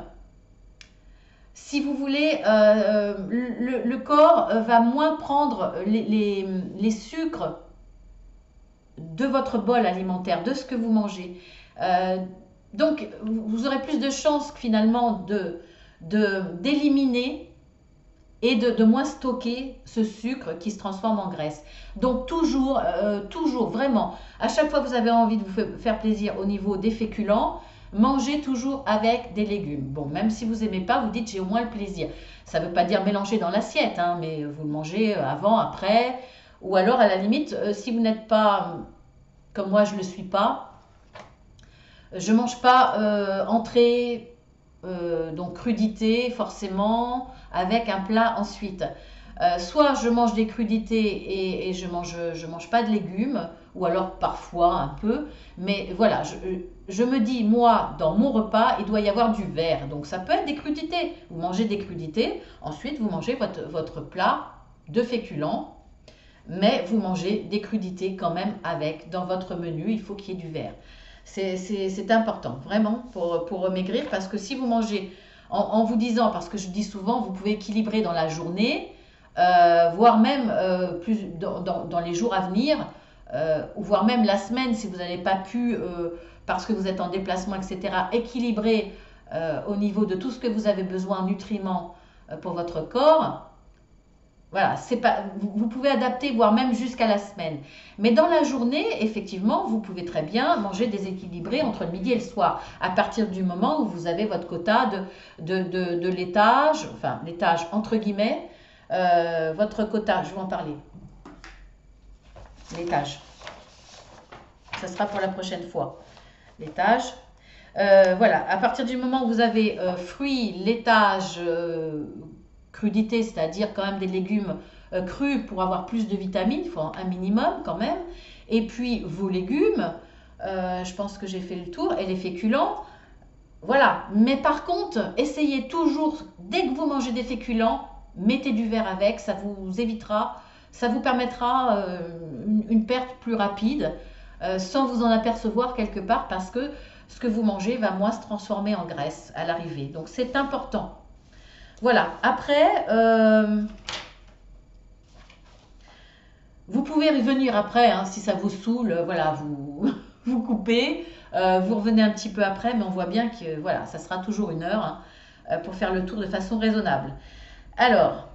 si vous voulez, le corps va moins prendre les sucres de votre bol alimentaire, de ce que vous mangez. Donc, vous aurez plus de chances finalement d'éliminer et de moins stocker ce sucre qui se transforme en graisse. Donc, toujours, vraiment, à chaque fois que vous avez envie de vous faire plaisir au niveau des féculents, mangez toujours avec des légumes. Bon, même si vous n'aimez pas, vous dites j'ai au moins le plaisir. Ça ne veut pas dire mélanger dans l'assiette, hein, mais vous le mangez avant, après, ou alors à la limite, si vous n'êtes pas, comme moi je ne le suis pas, je ne mange pas entrée, donc crudité forcément, avec un plat ensuite. Soit je mange des crudités et je mange pas de légumes, ou alors parfois un peu, mais voilà, je me dis, moi, dans mon repas, il doit y avoir du vert, donc ça peut être des crudités. Vous mangez des crudités, ensuite vous mangez votre plat de féculents, mais vous mangez des crudités quand même avec, dans votre menu, il faut qu'il y ait du vert. C'est important, vraiment, pour maigrir, parce que si vous mangez en vous disant, parce que je dis souvent, vous pouvez équilibrer dans la journée, voire même plus dans les jours à venir, ou voire même la semaine, si vous n'avez pas pu, parce que vous êtes en déplacement, etc., équilibrer au niveau de tout ce que vous avez besoin en nutriments pour votre corps. Voilà, vous pouvez adapter, voire même jusqu'à la semaine. Mais dans la journée, effectivement, vous pouvez très bien manger déséquilibré entre le midi et le soir, à partir du moment où vous avez votre quota de laitage, enfin laitage entre guillemets, votre quota, je vais en parler, laitage, ça sera pour la prochaine fois, laitage. Voilà, à partir du moment où vous avez fruits, laitage, crudité, c'est-à-dire quand même des légumes crus pour avoir plus de vitamines, il faut un minimum quand même. Et puis vos légumes, je pense que j'ai fait le tour, et les féculents. Voilà, mais par contre, essayez toujours, dès que vous mangez des féculents, mettez du verre avec, ça vous évitera, ça vous permettra une perte plus rapide, sans vous en apercevoir quelque part, parce que ce que vous mangez va moins se transformer en graisse à l'arrivée. Donc c'est important. Voilà, après, vous pouvez revenir après, hein, si ça vous saoule, voilà, vous coupez, vous revenez un petit peu après, mais on voit bien que voilà, ça sera toujours 1 heure hein, pour faire le tour de façon raisonnable. Alors,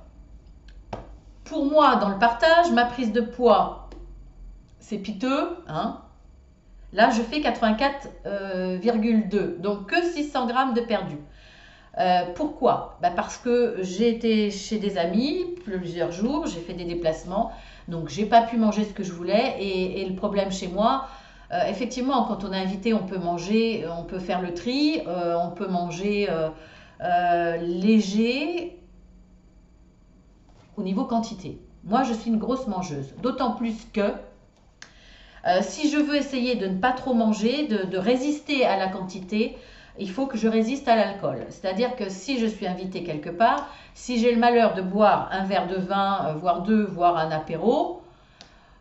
pour moi, dans le partage, ma prise de poids, c'est piteux, hein. Là, je fais 84,2, donc que 600 grammes de perdu. Pourquoi? Parce que j'ai été chez des amis plusieurs jours, j'ai fait des déplacements, donc j'ai pas pu manger ce que je voulais, et le problème chez moi, effectivement, quand on est invité, on peut manger, on peut faire le tri, on peut manger léger, au niveau quantité. Moi, je suis une grosse mangeuse, d'autant plus que si je veux essayer de ne pas trop manger, de résister à la quantité, il faut que je résiste à l'alcool. C'est-à-dire que si je suis invitée quelque part, si j'ai le malheur de boire un verre de vin, voire deux, voire un apéro,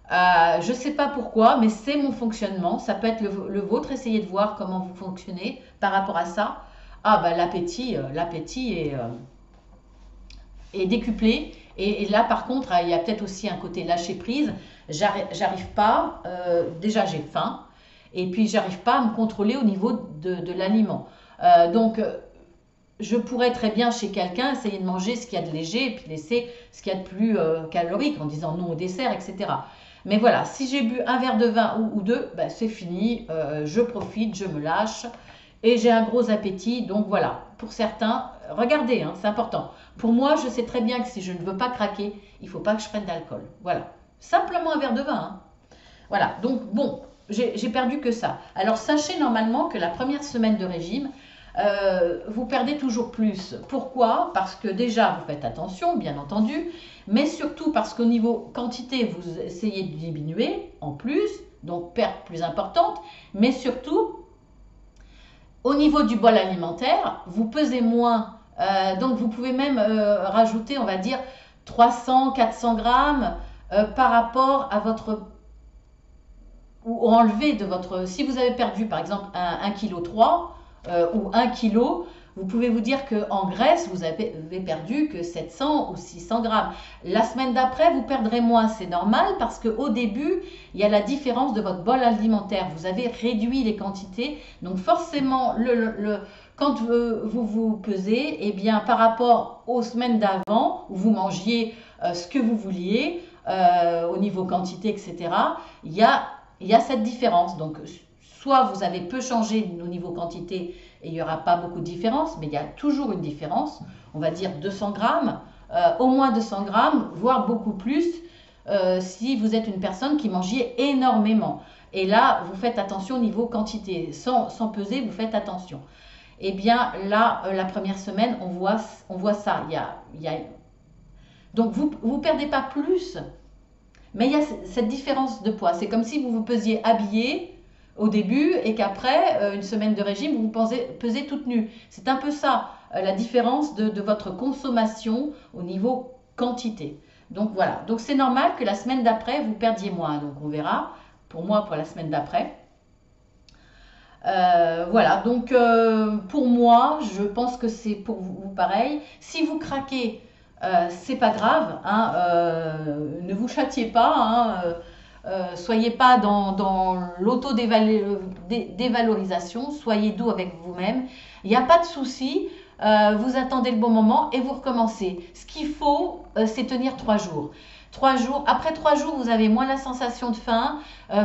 je ne sais pas pourquoi, mais c'est mon fonctionnement. Ça peut être le vôtre. Essayez de voir comment vous fonctionnez par rapport à ça. Ah bah l'appétit est décuplé. Et là, par contre, il y a peut-être aussi un côté lâcher prise. J'arrive pas, déjà j'ai faim, et puis j'arrive pas à me contrôler au niveau de l'aliment. Donc, je pourrais très bien chez quelqu'un essayer de manger ce qu'il y a de léger et puis laisser ce qu'il y a de plus calorique en disant non au dessert, etc. Mais voilà, si j'ai bu un verre de vin ou deux, ben c'est fini, je profite, je me lâche et j'ai un gros appétit. Donc voilà, pour certains, regardez, hein, c'est important. Pour moi, je sais très bien que si je ne veux pas craquer, il ne faut pas que je prenne d'alcool. Voilà, simplement un verre de vin. Hein. Voilà, donc bon, j'ai perdu que ça. Alors sachez normalement que la première semaine de régime, vous perdez toujours plus. Pourquoi? Parce que déjà, vous faites attention, bien entendu, mais surtout parce qu'au niveau quantité, vous essayez de diminuer en plus, donc perte plus importante, mais surtout, au niveau du bol alimentaire, vous pesez moins. Donc vous pouvez même rajouter, on va dire, 300, 400 grammes par rapport à votre ou enlever de votre... Si vous avez perdu par exemple 1,3 kg ou 1 kg, vous pouvez vous dire qu'en graisse, vous avez perdu que 700 ou 600 grammes. La semaine d'après, vous perdrez moins. C'est normal parce qu'au début, il y a la différence de votre bol alimentaire. Vous avez réduit les quantités. Donc forcément, quand vous vous pesez, eh bien, par rapport aux semaines d'avant, où vous mangiez ce que vous vouliez, au niveau quantité, etc., il y a cette différence. Donc, soit vous avez peu changé au niveau quantité et il n'y aura pas beaucoup de différence, mais il y a toujours une différence, on va dire 200 grammes, au moins 200 grammes, voire beaucoup plus si vous êtes une personne qui mangeait énormément. Et là, vous faites attention au niveau quantité, sans peser, vous faites attention. Eh bien là, la première semaine, on voit ça. Donc vous ne perdez pas plus, mais il y a cette différence de poids. C'est comme si vous vous pesiez habillé au début et qu'après, une semaine de régime, vous vous pesez toute nue. C'est un peu ça, la différence de votre consommation au niveau quantité. Donc voilà, donc c'est normal que la semaine d'après, vous perdiez moins. Donc on verra, pour moi, pour la semaine d'après. Voilà, donc pour moi, je pense que c'est pour vous pareil. Si vous craquez, c'est pas grave, hein, ne vous châtiez pas, hein, soyez pas dans l'autodévalorisation, soyez doux avec vous-même. Il n'y a pas de souci, vous attendez le bon moment et vous recommencez. Ce qu'il faut, c'est tenir 3 jours. 3 jours, après 3 jours, vous avez moins la sensation de faim,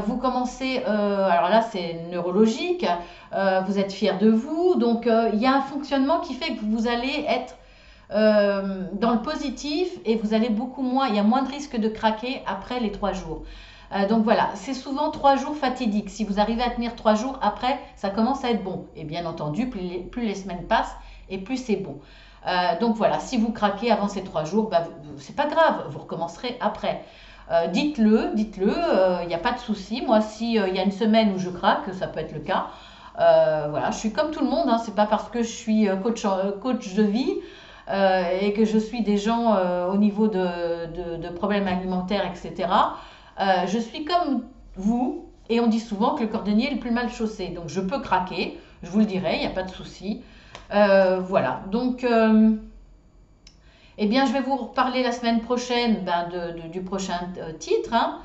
vous commencez, alors là c'est neurologique, vous êtes fier de vous, donc il y a un fonctionnement qui fait que vous allez être dans le positif et vous allez beaucoup moins, il y a moins de risque de craquer après les 3 jours. Donc voilà, c'est souvent 3 jours fatidiques. Si vous arrivez à tenir 3 jours, après, ça commence à être bon. Et bien entendu, plus les semaines passent et plus c'est bon. Donc voilà, si vous craquez avant ces 3 jours, bah, c'est pas grave, vous recommencerez après. Dites-le, il n'y a pas de souci. Moi, si il y a une semaine où je craque, ça peut être le cas. Voilà, je suis comme tout le monde, hein, c'est pas parce que je suis coach de vie et que je suis des gens au niveau de problèmes alimentaires, etc. Je suis comme vous, et on dit souvent que le cordonnier est le plus mal chaussé. Donc je peux craquer, je vous le dirai, il n'y a pas de souci. Voilà, donc eh bien je vais vous reparler la semaine prochaine du prochain titre. Hein.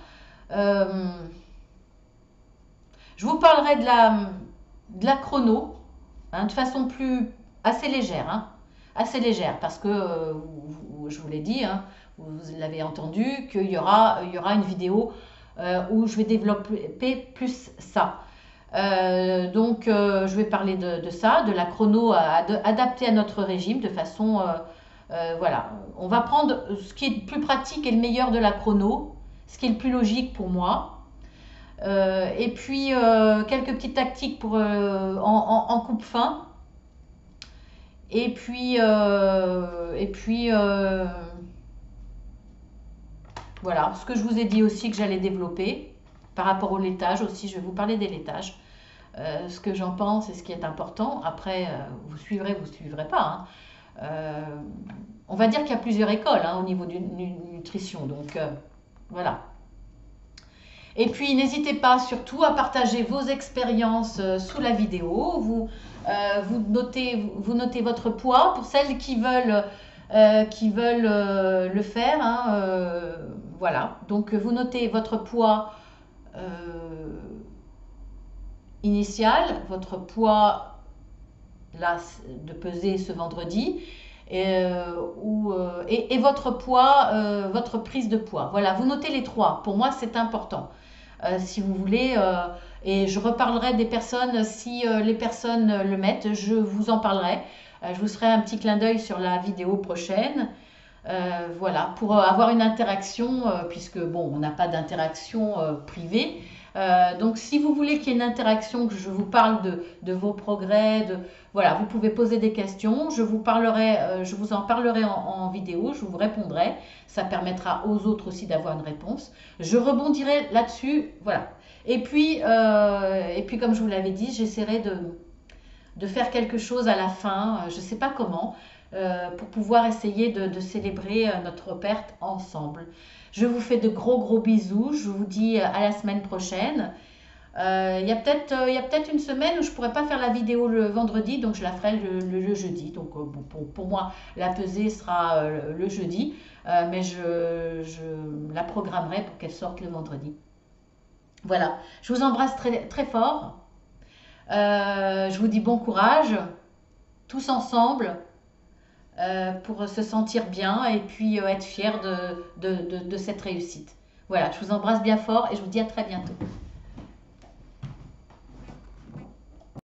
Je vous parlerai de la chrono, hein, de façon assez légère, hein, assez légère, parce que je vous l'ai dit, hein, vous l'avez entendu, qu'il y aura une vidéo où je vais développer plus ça. Donc je vais parler de ça, de la chrono adaptée à notre régime de façon, voilà, on va prendre ce qui est le plus pratique et le meilleur de la chrono, ce qui est le plus logique pour moi. Et puis quelques petites tactiques en coupe fin. Et puis Voilà, ce que je vous ai dit aussi que j'allais développer par rapport au laitage aussi, je vais vous parler des laitages. Ce que j'en pense et ce qui est important. Après, vous suivrez, vous ne suivrez pas. Hein. Euh, on va dire qu'il y a plusieurs écoles au niveau du nutrition. Donc, voilà. Et puis, n'hésitez pas surtout à partager vos expériences sous la vidéo. Vous notez votre poids pour celles qui veulent le faire. Hein, voilà. Donc, vous notez votre poids initial, votre poids là, de peser ce vendredi. Et votre poids, votre prise de poids. Voilà, vous notez les trois. Pour moi, c'est important. Si vous voulez, et je reparlerai des personnes, si les personnes le mettent, je vous en parlerai. Je vous ferai un petit clin d'œil sur la vidéo prochaine. Voilà, pour avoir une interaction, puisque bon, on n'a pas d'interaction privée. Donc si vous voulez qu'il y ait une interaction, que je vous parle de vos progrès, voilà, vous pouvez poser des questions, je vous en parlerai en vidéo, je vous répondrai, ça permettra aux autres aussi d'avoir une réponse. Je rebondirai là-dessus, voilà. Et puis comme je vous l'avais dit, j'essaierai de faire quelque chose à la fin, je ne sais pas comment, pour pouvoir essayer de célébrer notre perte ensemble. Je vous fais de gros bisous, je vous dis à la semaine prochaine. Il y a peut-être une semaine où je ne pourrai pas faire la vidéo le vendredi, donc je la ferai le jeudi. Donc bon, pour moi, la pesée sera le jeudi, mais je la programmerai pour qu'elle sorte le vendredi. Voilà, je vous embrasse très fort. Je vous dis bon courage, tous ensemble, pour se sentir bien et puis être fier de cette réussite. Voilà, je vous embrasse bien fort et je vous dis à très bientôt.